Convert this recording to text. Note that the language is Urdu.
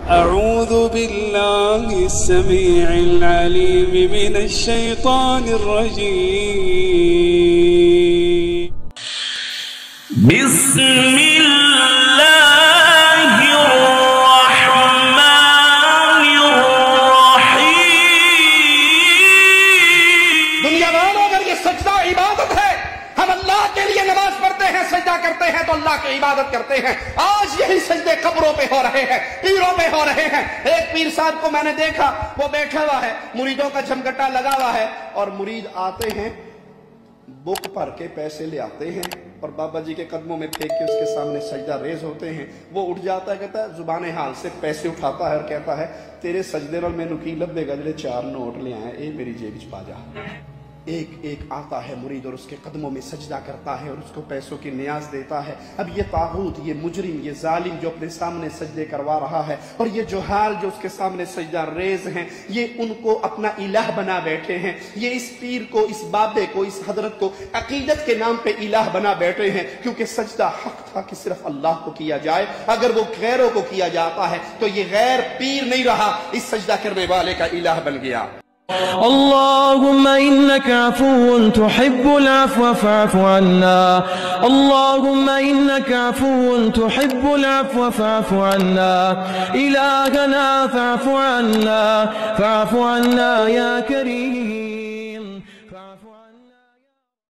أعوذ بالله السميع العليم من الشيطان الرجيم. بسم الله الرحمن الرحيم. دنیا والوں اگر یہ سجدہ عبادت ہے، ہم اللہ کے لیے نماز پڑھتے ہیں، سجدہ کرتے ہیں تو اللہ کی عبادت کرتے ہیں. آج یہی سجدے قبروں پہ ہو رہے ہیں، پیروں پہ ہو رہے ہیں. ایک پیر صاحب کو میں نے دیکھا، وہ بیٹھا ہوا ہے، مریدوں کا جھمگٹا لگا ہوا ہے، اور مرید آتے ہیں بک بھر کے پیسے لے آتے ہیں اور بابا جی کے قدموں میں پھینک کے اس کے سامنے سجدہ ریز ہوتے ہیں. وہ اٹھ جاتا ہے، کہتا ہے زبان حال سے پیسے اٹھاتا ہے اور کہتا ہے تیرے سجدے نال میں نکی لبے گا جڑے 4 نوٹ لے آئے اے میری جیب وچ پا جا. ایک ایک آتا ہے مرید اور اس کے قدموں میں سجدہ کرتا ہے اور اس کو پیسوں کی نیاز دیتا ہے. اب یہ طاغوت، یہ مجرم، یہ ظالم جو اپنے سامنے سجدے کروا رہا ہے، اور یہ جوہال جو اس کے سامنے سجدہ ریز ہیں، یہ ان کو اپنا الہ بنا بیٹھے ہیں. یہ اس پیر کو، اس بابے کو، اس حضرت کو عقیدت کے نام پہ الہ بنا بیٹھے ہیں، کیونکہ سجدہ حق تھا کہ صرف اللہ کو کیا جائے. اگر وہ غیروں کو کیا جاتا ہے تو یہ غیر پیر نہیں رہا، اس سجدہ کرنے والے کا الہ بن گیا. اللهم إنك عفو تحب العفو فاعف عنا. اللهم إنك عفو تحب العفو فاعف عنا. إلهنا فاعف عنا، فاعف عنا يا كريم.